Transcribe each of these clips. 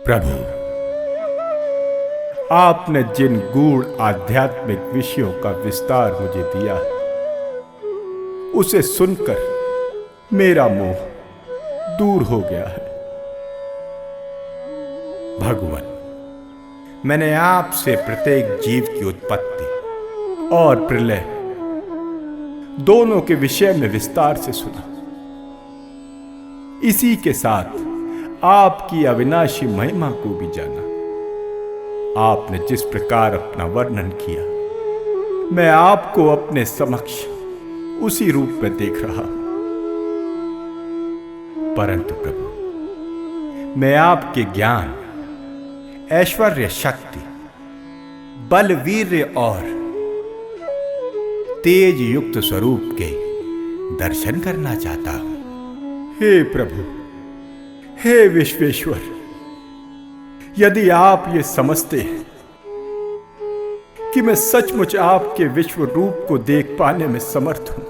प्रभु, आपने जिन गूढ़ आध्यात्मिक विषयों का विस्तार मुझे दिया है, उसे सुनकर मेरा मोह दूर हो गया है। भगवान, मैंने आपसे प्रत्येक जीव की उत्पत्ति और प्रलय दोनों के विषय में विस्तार से सुना। इसी के साथ आपकी अविनाशी महिमा को भी जाना। आपने जिस प्रकार अपना वर्णन किया, मैं आपको अपने समक्ष उसी रूप में देख रहा हूं। परंतु प्रभु, मैं आपके ज्ञान, ऐश्वर्य, शक्ति, बल, वीर्य और तेज युक्त स्वरूप के दर्शन करना चाहता हूं। हे प्रभु, हे विश्वेश्वर, यदि आप ये समझते हैं कि मैं सचमुच आपके विश्व रूप को देख पाने में समर्थ हूं,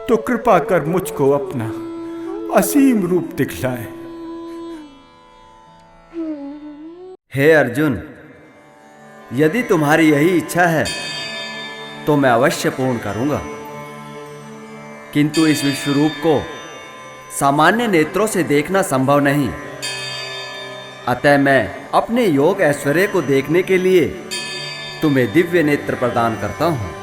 तो कृपा कर मुझको अपना असीम रूप दिखलाएं। हे अर्जुन, यदि तुम्हारी यही इच्छा है तो मैं अवश्य पूर्ण करूंगा, किंतु इस विश्व रूप को सामान्य नेत्रों से देखना संभव नहीं। अतः मैं अपने योग ऐश्वर्य को देखने के लिए तुम्हें दिव्य नेत्र प्रदान करता हूं।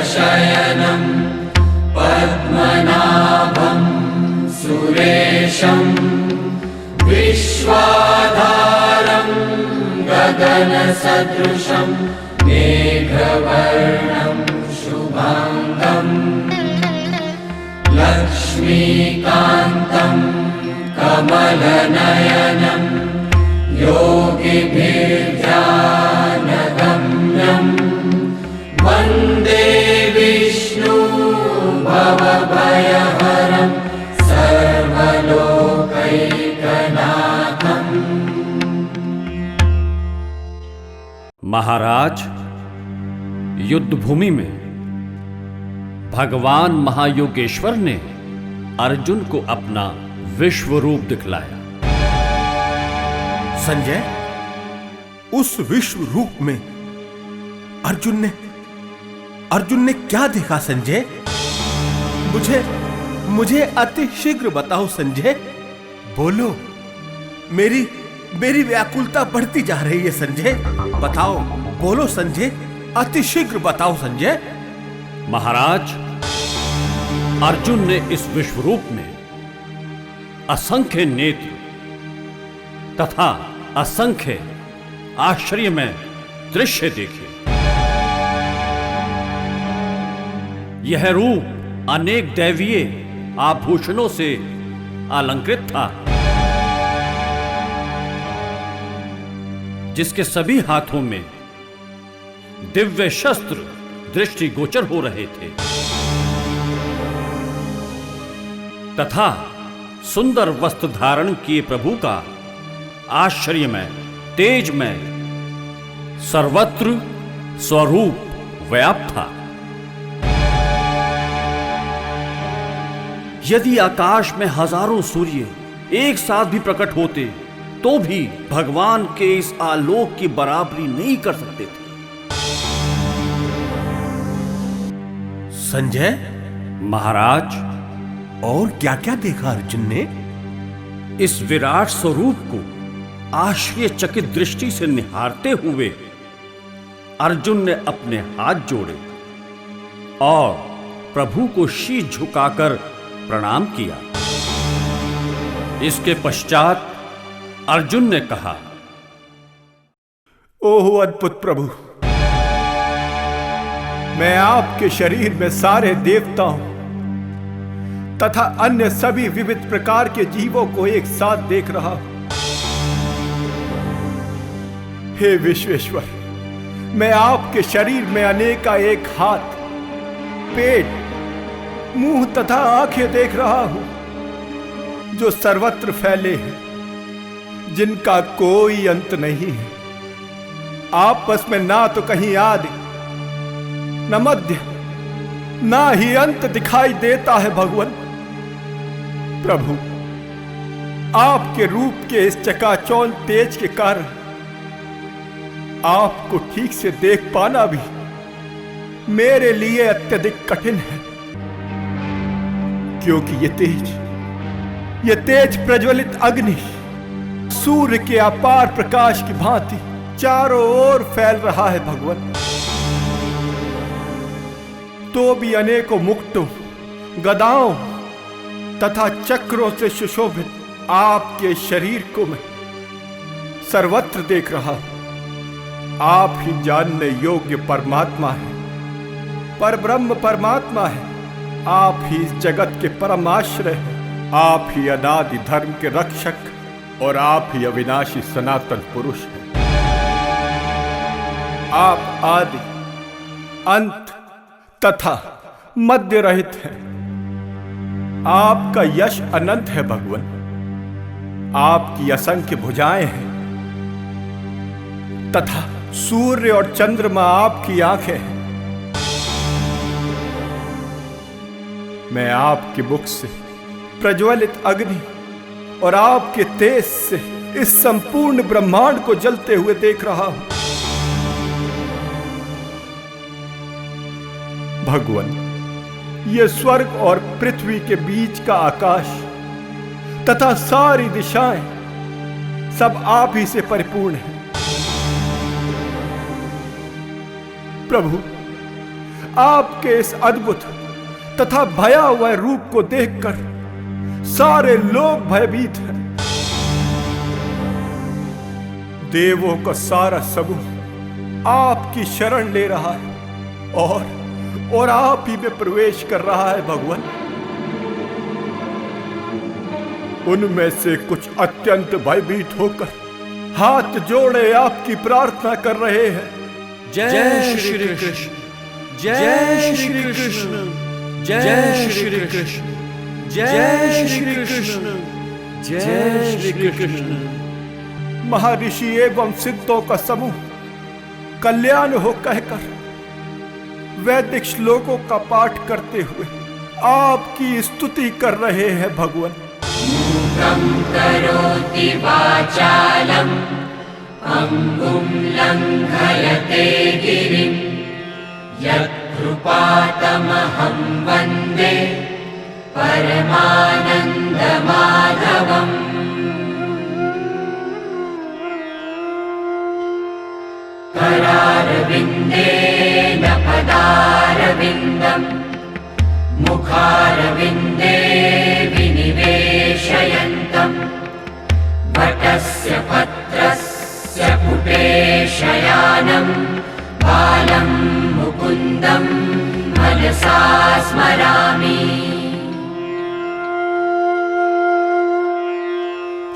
शयनं पद्मनाभं सुरेशं विश्वाधारं गगनसदृशं मेघवर्णं शुभांगं लक्ष्मीकान्तं कमलनयनं योगिभिर्ध्यानगम्यं वन्दे विष्णु भवभयहरं सर्वलोकैकनाथम्। महाराज, युद्ध भूमि में भगवान महायोगेश्वर ने अर्जुन को अपना विश्व रूप दिखलाया। संजय, उस विश्व रूप में अर्जुन ने क्या देखा संजय? मुझे अति शीघ्र बताओ संजय। बोलो, मेरी व्याकुलता बढ़ती जा रही है संजय। बताओ, बोलो संजय, अति शीघ्र बताओ संजय। महाराज, अर्जुन ने इस विश्व रूप में असंख्य नेत्र तथा असंख्य आश्चर्यमय दृश्य देखे। यह रूप अनेक दैवीय आभूषणों से अलंकृत था, जिसके सभी हाथों में दिव्य शस्त्र दृष्टिगोचर हो रहे थे तथा सुंदर वस्त्र धारण किए प्रभु का आश्चर्यमय तेजमय सर्वत्र स्वरूप व्याप्त था। यदि आकाश में हजारों सूर्य एक साथ भी प्रकट होते तो भी भगवान के इस आलोक की बराबरी नहीं कर सकते थे। संजय, महाराज, और क्या क्या देखा अर्जुन ने? इस विराट स्वरूप को आश्चर्यचकित दृष्टि से निहारते हुए अर्जुन ने अपने हाथ जोड़े और प्रभु को शीश झुकाकर प्रणाम किया। इसके पश्चात अर्जुन ने कहा, ओह अद्भुत प्रभु, मैं आपके शरीर में सारे देवताओं तथा अन्य सभी विविध प्रकार के जीवों को एक साथ देख रहा हूं। हे विश्वेश्वर, मैं आपके शरीर में अनेकानेक हाथ, पेट, मुंह तथा आंखें देख रहा हूं, जो सर्वत्र फैले हैं, जिनका कोई अंत नहीं है। आपस में ना तो कहीं आदि, न मध्य, ना ही अंत दिखाई देता है। भगवान प्रभु, आपके रूप के इस चकाचौंध तेज के कारण आपको ठीक से देख पाना भी मेरे लिए अत्यधिक कठिन है, क्योंकि ये तेज प्रज्वलित अग्नि सूर्य के अपार प्रकाश की भांति चारों ओर फैल रहा है। भगवान, तो भी अनेकों मुक्तों, गदाओं तथा चक्रों से सुशोभित आपके शरीर को मैं सर्वत्र देख रहा हूं। आप ही जानने योग्य परमात्मा है, परब्रह्म परमात्मा है। आप ही इस जगत के परम आश्रय हैं। आप ही अनादि धर्म के रक्षक और आप ही अविनाशी सनातन पुरुष हैं। आप आदि, अंत तथा मध्य रहित हैं। आपका यश अनंत है भगवान। आपकी असंख्य भुजाएं हैं तथा सूर्य और चंद्रमा आपकी आंखें हैं। मैं आपके मुख से प्रज्वलित अग्नि और आपके तेज से इस संपूर्ण ब्रह्मांड को जलते हुए देख रहा हूं। भगवान, ये स्वर्ग और पृथ्वी के बीच का आकाश तथा सारी दिशाएं सब आप ही से परिपूर्ण है। प्रभु, आपके इस अद्भुत तथा भयावह रूप को देखकर सारे लोग भयभीत हैं। देवों का सारा समूह आपकी शरण ले रहा है और आप ही में प्रवेश कर रहा है। भगवान, उनमें से कुछ अत्यंत भयभीत होकर हाथ जोड़े आपकी प्रार्थना कर रहे हैं। जय श्री कृष्ण, जय श्री कृष्ण, जय श्री कृष्ण, जय श्री कृष्ण, जय श्री कृष्ण। महर्षि एवं सिद्धों का समूह कल्याण हो कहकर वैदिक श्लोकों का पाठ करते हुए आपकी स्तुति कर रहे हैं भगवान। मूकं करोति वाचालं अंगुं लंघयते गिरिं यत्कृपातमहं वन्दे परमानन्दमाधवम्। करारविन्देन पदारविन्दम् मुखारविन्दे विनिवेशयन्तम् वटस्य पत्रस्य पुटे शयानं बालं मुकुन्दं मनसा स्मरामि।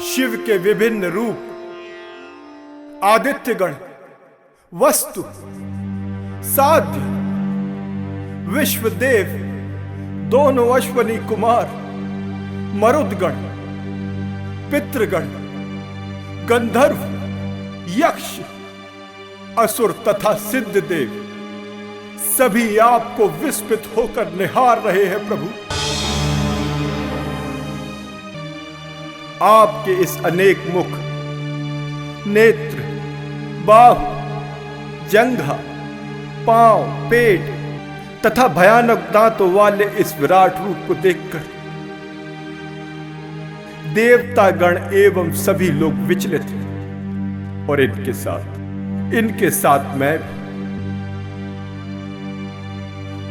शिव के विभिन्न रूप, आदित्यगण, वस्तु, साध्य, विश्वदेव, दोनों अश्वनी कुमार, मरुदगण, पितृगण, गंधर्व, यक्ष, असुर तथा सिद्ध देव सभी आपको विस्मित होकर निहार रहे हैं प्रभु। आपके इस अनेक मुख, नेत्र, बाहु, जंघा, पांव, पेट तथा भयानक दांतों वाले इस विराट रूप को देखकर देवता गण एवं सभी लोग विचलित हैं और इनके साथ मैं भी।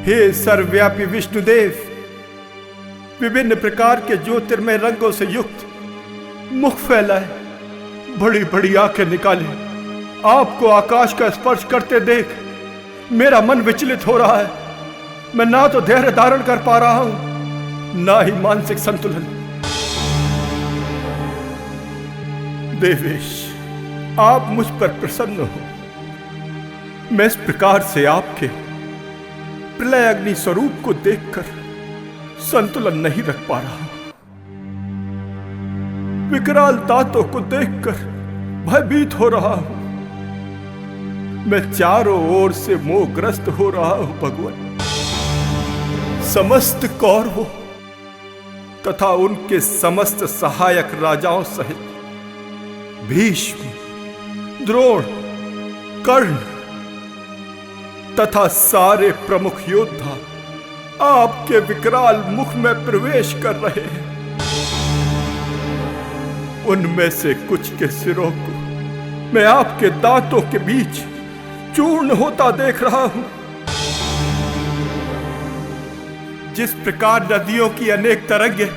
हे सर्वव्यापी विष्णुदेव, विभिन्न प्रकार के ज्योतिर्मय रंगों से युक्त मुख फैलाए, बड़ी बड़ी आंखें निकाले, आपको आकाश का स्पर्श करते देख मेरा मन विचलित हो रहा है। मैं ना तो धैर्य धारण कर पा रहा हूं, ना ही मानसिक संतुलन। देवेश, आप मुझ पर प्रसन्न हो। मैं इस प्रकार से आपके प्रलय अग्नि स्वरूप को देखकर संतुलन नहीं रख पा रहा हूं। विकराल दांतों को देखकर भयभीत हो रहा हूं। मैं चारों ओर से मोहग्रस्त हो रहा हूं भगवान। समस्त कौरवों तथा उनके समस्त सहायक राजाओं सहित भीष्म, द्रोण, कर्ण तथा सारे प्रमुख योद्धा आपके विकराल मुख में प्रवेश कर रहे हैं। उनमें से कुछ के सिरों को मैं आपके दांतों के बीच चूर्ण होता देख रहा हूं। जिस प्रकार नदियों की अनेक तरंगें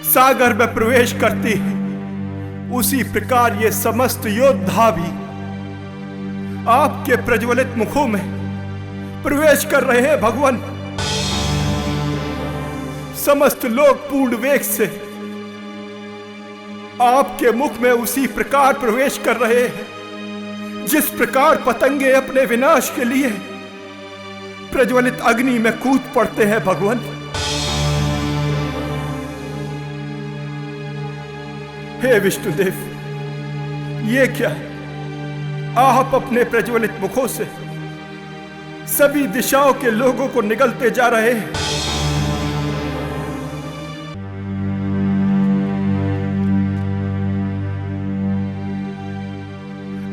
सागर में प्रवेश करती हैं, उसी प्रकार ये समस्त योद्धा भी आपके प्रज्वलित मुखों में प्रवेश कर रहे हैं भगवान। समस्त लोग पूर्ण वेग से आपके मुख में उसी प्रकार प्रवेश कर रहे हैं जिस प्रकार पतंगे अपने विनाश के लिए प्रज्वलित अग्नि में कूद पड़ते हैं भगवान। हे विष्णुदेव, ये क्या? आप अपने प्रज्वलित मुखों से सभी दिशाओं के लोगों को निगलते जा रहे हैं।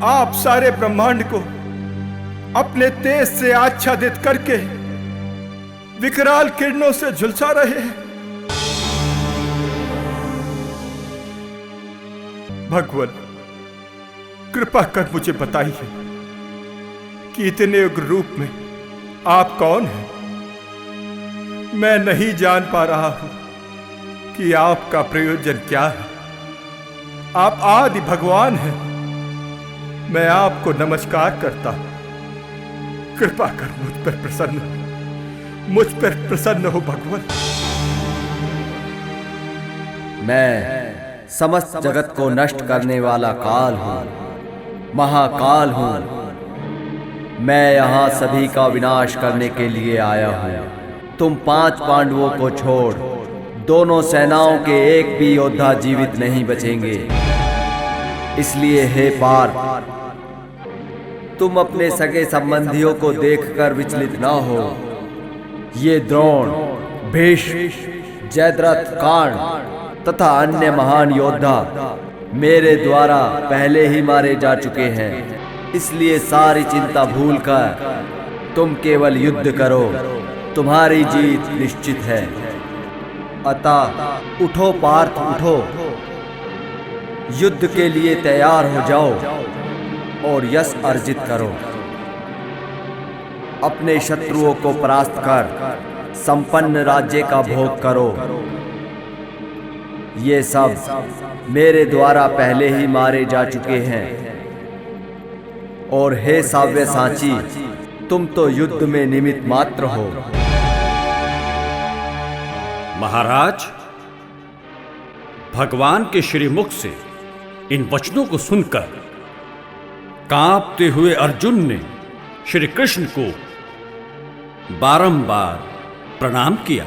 आप सारे ब्रह्मांड को अपने तेज से आच्छादित करके विकराल किरणों से झुलसा रहे हैं। भगवान, कृपा कर मुझे बताइए कि इतने उग्र रूप में आप कौन हैं? मैं नहीं जान पा रहा हूं कि आपका प्रयोजन क्या है। आप आदि भगवान हैं। मैं आपको नमस्कार करता हूं। कृपा कर मुझ पर प्रसन्न हो भगवान। मैं समस्त जगत को नष्ट करने वाला काल हूँ, महाकाल हूँ। मैं यहाँ सभी का विनाश करने के लिए आया हूँ। तुम 5 पांडवों को छोड़ दोनों सेनाओं के एक भी योद्धा जीवित नहीं बचेंगे। इसलिए हे पार्थ, तुम अपने सगे संबंधियों को देखकर विचलित न हो। ये द्रोण, भीष्म, जयद्रथ, कर्ण तथा अन्य महान योद्धा मेरे द्वारा पहले ही मारे जा चुके हैं। इसलिए सारी चिंता भूलकर तुम केवल युद्ध करो, तुम्हारी जीत निश्चित है। अतः उठो पार्थ, उठो, युद्ध के लिए तैयार हो जाओ और यश अर्जित करो। अपने शत्रुओं को परास्त कर संपन्न राज्य का भोग करो। ये सब मेरे द्वारा पहले ही मारे जा चुके हैं। और हे साव्यसाची, तुम तो युद्ध में निमित्त मात्र हो। महाराज, भगवान के श्रीमुख से इन वचनों को सुनकर कांपते हुए अर्जुन ने श्री कृष्ण को बारंबार प्रणाम किया।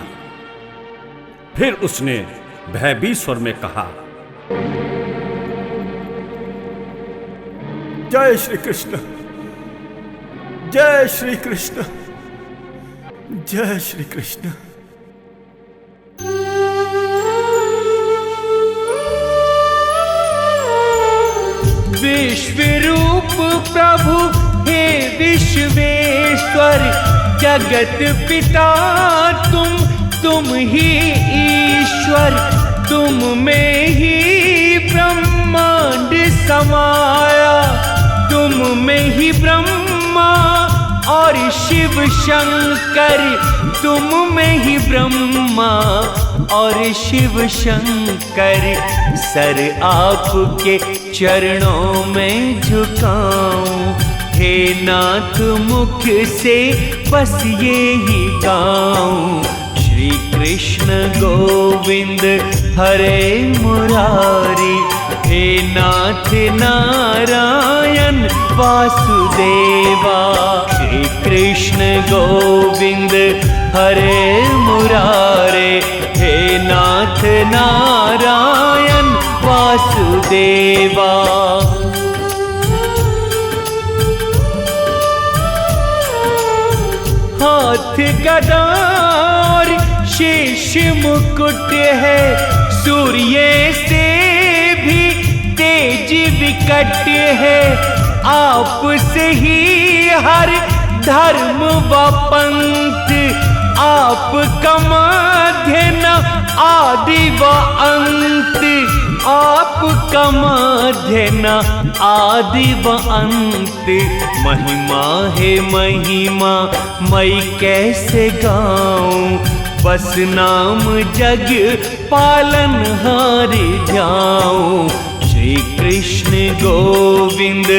फिर उसने भयभीत स्वर में कहा, जय श्री कृष्ण, जय श्री कृष्ण, जय श्री कृष्ण। विश्वरूप प्रभु हे विश्वेश्वर, जगत पिता तुम ही ईश्वर। तुम में ही ब्रह्मांड समाया, तुम में ही ब्रह्मा और शिव शंकर। तुम में ही ब्रह्मा और शिव शंकर। सर आपके चरणों में झुकाऊं, हे नाथ मुख से बस ये ही गाऊं। श्री कृष्ण गोविंद हरे मुरारी, हे नाथ नारायण वासुदेवा। श्री कृष्ण गोविंद हरे मुरारे, हे नाथ नारायण वासुदेवा। हाथ गदा और शेष मुकुट है, सूर्य से भी तेज विकट है। आप से ही हर धर्म व पंथ, आपका मध्य न आदि व अंत। आपका मध्य न आदि व अंत। महिमा है महिमा मैं कैसे गाऊं, बस नाम जग पालन हार जाऊं। श्री कृष्ण गोविंद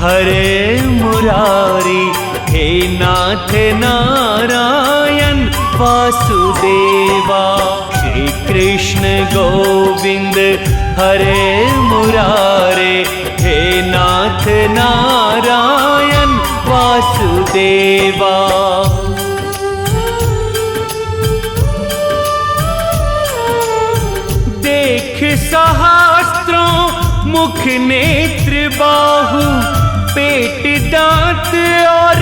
हरे मुरारी, हे नाथ नारायण वासुदेवा। श्री कृष्ण गोविंद हरे मुरारे, हे नाथ नारायण वासुदेवा। देख सहस्त्रों मुख नेत्र बाहु, पेट दांत और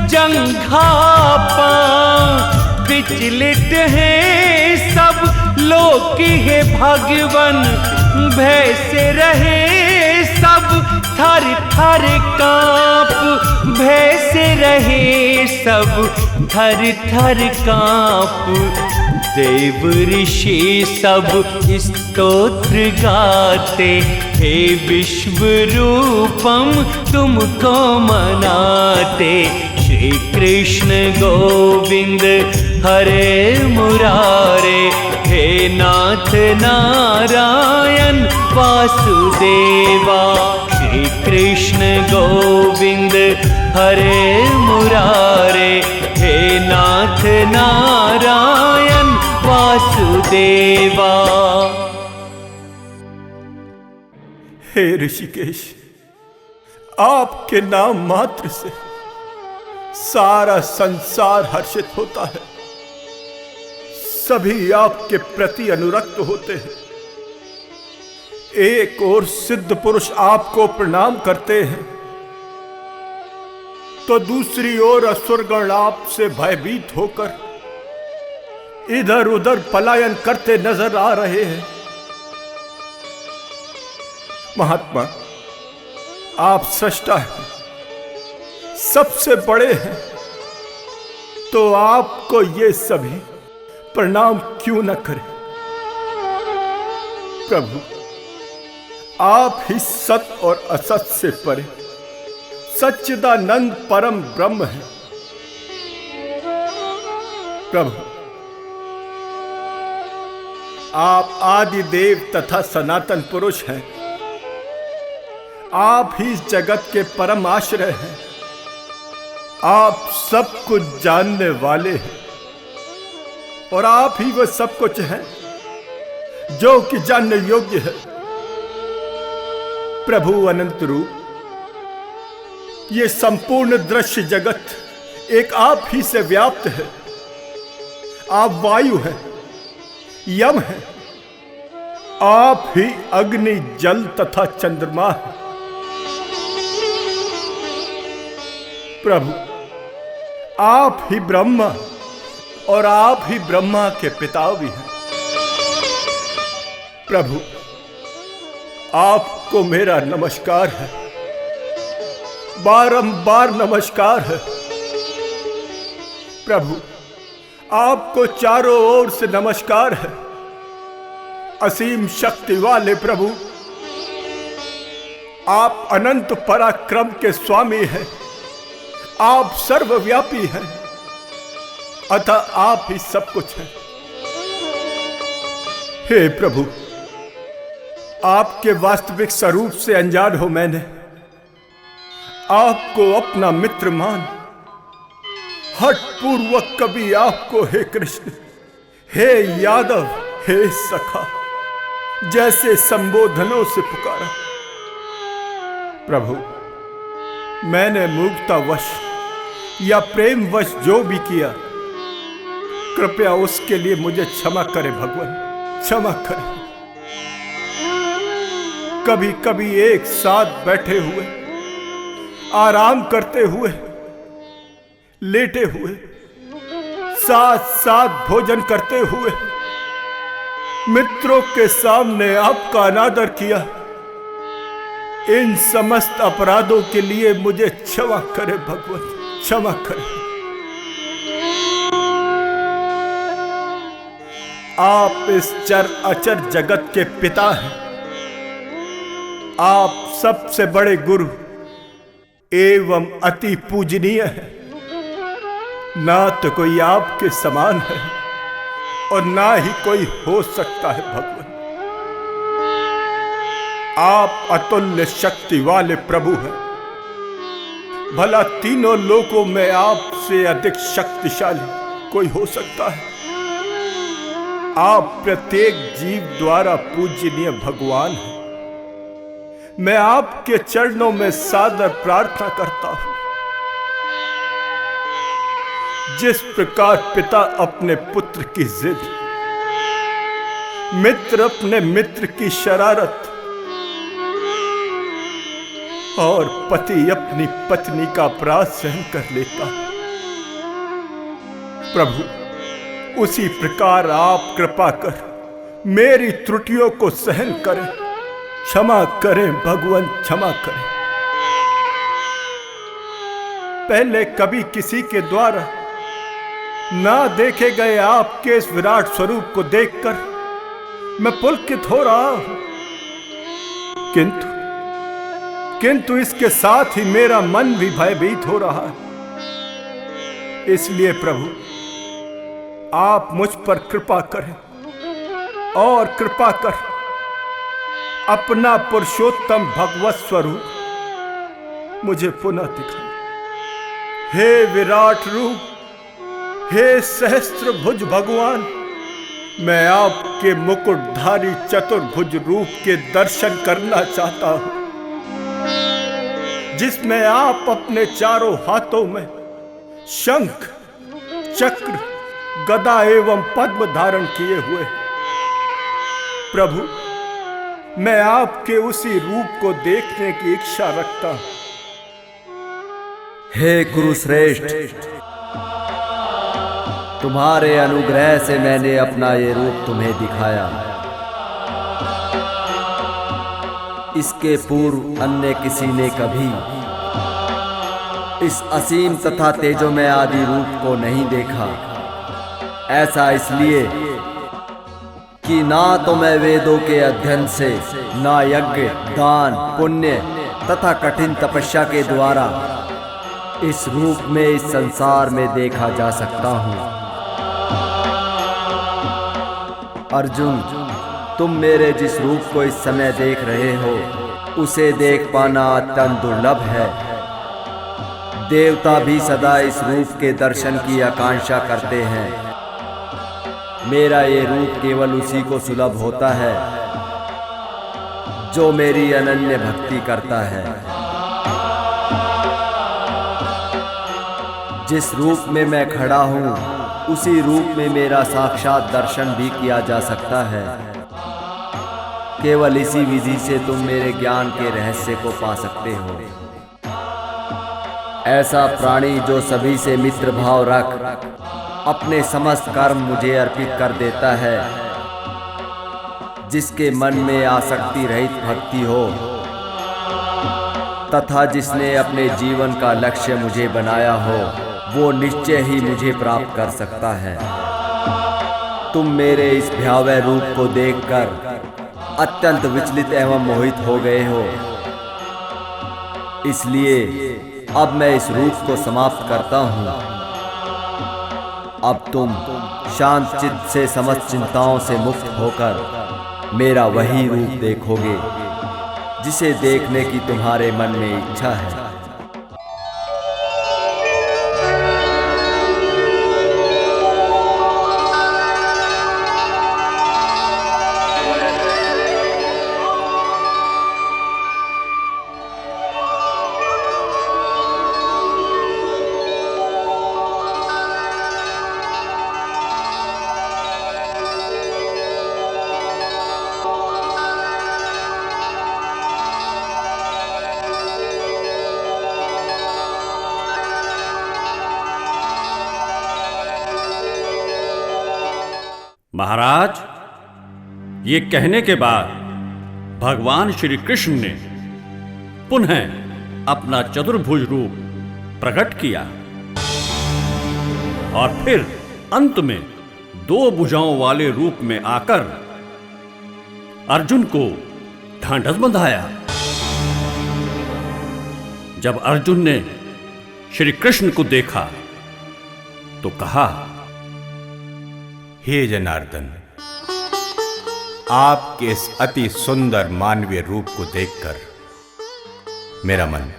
जंघा पांव। विचलित है सब लोक है भगवन, भय से रहे सब थर थर कांप। भय से रहे सब थर थर कांप। देव ऋषि सब स्तोत्र गाते, हे विश्व रूपम तुमको मनाते। श्री कृष्ण गोविंद हरे मुरारे, हे नाथ नारायण वासुदेवा। श्री कृष्ण गोविंद हरे मुरारे, हे नाथ नारायण वासुदेवा। हे ऋषिकेश, आपके नाम मात्र से सारा संसार हर्षित होता है। सभी आपके प्रति अनुरक्त होते हैं। एक और सिद्ध पुरुष आपको प्रणाम करते हैं, तो दूसरी ओर असुरगण आपसे भयभीत होकर इधर उधर पलायन करते नजर आ रहे हैं। महात्मा, आप सृष्टा हैं, सबसे बड़े हैं, तो आपको ये सभी प्रणाम क्यों न करें? प्रभु, आप ही सत और असत से परे सच्चिदानंद परम ब्रह्म है। प्रभु, आप आदि देव तथा सनातन पुरुष हैं। आप ही इस जगत के परम आश्रय हैं। आप सब कुछ जानने वाले हैं और आप ही वह सब कुछ हैं जो कि जानने योग्य है। प्रभु अनंत रूप, ये संपूर्ण दृश्य जगत एक आप ही से व्याप्त है। आप वायु हैं, यम है, आप ही अग्नि, जल तथा चंद्रमा है। प्रभु, आप ही ब्रह्मा और आप ही ब्रह्मा के पिता भी हैं। प्रभु, आपको मेरा नमस्कार है, बारंबार नमस्कार है। प्रभु, आपको चारों ओर से नमस्कार है। असीम शक्ति वाले प्रभु, आप अनंत पराक्रम के स्वामी हैं। आप सर्वव्यापी हैं, अतः आप ही सब कुछ हैं। हे प्रभु, आपके वास्तविक स्वरूप से अनजान हो मैंने आपको अपना मित्र मान हठपूर्वक कभी आपको हे कृष्ण, हे यादव, हे सखा जैसे संबोधनों से पुकारा। प्रभु, मैंने मूर्खतावश या प्रेमवश जो भी किया, कृपया उसके लिए मुझे क्षमा करें भगवान, क्षमा करें। कभी कभी एक साथ बैठे हुए, आराम करते हुए, लेटे हुए, साथ साथ भोजन करते हुए मित्रों के सामने आपका अनादर किया। इन समस्त अपराधों के लिए मुझे क्षमा करें भगवान, क्षमा करें। आप इस चर अचर जगत के पिता हैं। आप सबसे बड़े गुरु एवं अति पूजनीय हैं। ना तो कोई आपके समान है और ना ही कोई हो सकता है भगवान। आप अतुल्य शक्ति वाले प्रभु हैं। भला तीनों लोकों में आपसे अधिक शक्तिशाली कोई हो सकता है? आप प्रत्येक जीव द्वारा पूजनीय भगवान हैं। मैं आपके चरणों में सादर प्रार्थना करता हूं। जिस प्रकार पिता अपने पुत्र की जिद, मित्र अपने मित्र की शरारत और पति अपनी पत्नी का अपराध सहन कर लेता है, प्रभु उसी प्रकार आप कृपा कर मेरी त्रुटियों को सहन करें। क्षमा करें भगवान, क्षमा करें। पहले कभी किसी के द्वारा ना देखे गए आपके इस विराट स्वरूप को देखकर मैं पुलकित हो रहा हूं, किंतु इसके साथ ही मेरा मन भी भयभीत हो रहा है। इसलिए प्रभु आप मुझ पर कृपा करें और कृपा कर अपना पुरुषोत्तम भगवत स्वरूप मुझे पुनः दिखाएं। हे विराट रूप, हे सहस्त्र भुज भगवान, मैं आपके मुकुटधारी चतुर्भुज रूप के दर्शन करना चाहता हूं, जिसमें आप अपने चारों हाथों में शंख, चक्र, गदा एवं पद्म धारण किए हुए। प्रभु, मैं आपके उसी रूप को देखने की इच्छा रखता हूं। हे कुरुश्रेष्ठ, तुम्हारे अनुग्रह से मैंने अपना ये रूप तुम्हें दिखाया। इसके पूर्व अन्य किसी ने कभी इस असीम तथा तेजोमय आदि रूप को नहीं देखा। ऐसा इसलिए कि ना तो मैं वेदों के अध्ययन से, ना यज्ञ, दान, पुण्य तथा कठिन तपस्या के द्वारा इस रूप में इस संसार में देखा जा सकता हूं। अर्जुन, तुम मेरे जिस रूप को इस समय देख रहे हो, उसे देख पाना अत्यंत दुर्लभ है। देवता भी सदा इस रूप के दर्शन की आकांक्षा करते हैं। मेरा ये रूप केवल उसी को सुलभ होता है जो मेरी अनन्य भक्ति करता है। जिस रूप में मैं खड़ा हूं, उसी रूप में मेरा साक्षात दर्शन भी किया जा सकता है। केवल इसी विधि से तुम मेरे ज्ञान के रहस्य को पा सकते हो। ऐसा प्राणी जो सभी से मित्र भाव रख अपने समस्त कर्म मुझे अर्पित कर देता है, जिसके मन में आसक्ति रहित भक्ति हो तथा जिसने अपने जीवन का लक्ष्य मुझे बनाया हो, वो निश्चय ही मुझे प्राप्त कर सकता है। तुम मेरे इस भयावह रूप को देखकर अत्यंत विचलित एवं मोहित हो गए हो, इसलिए अब मैं इस रूप को समाप्त करता हूं। अब तुम शांत चित्त से समस्त चिंताओं से मुक्त होकर मेरा वही रूप देखोगे जिसे देखने की तुम्हारे मन में इच्छा है। महाराज, ये कहने के बाद भगवान श्री कृष्ण ने पुनः अपना चतुर्भुज रूप प्रकट किया और फिर अंत में 2 भुजाओं वाले रूप में आकर अर्जुन को ढांढस बंधाया। जब अर्जुन ने श्री कृष्ण को देखा तो कहा, हे जनार्दन, आपके इस अति सुंदर मानवीय रूप को देखकर मेरा मन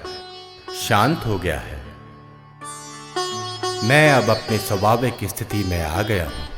शांत हो गया है। मैं अब अपनी स्वाभाविक स्थिति में आ गया हूं।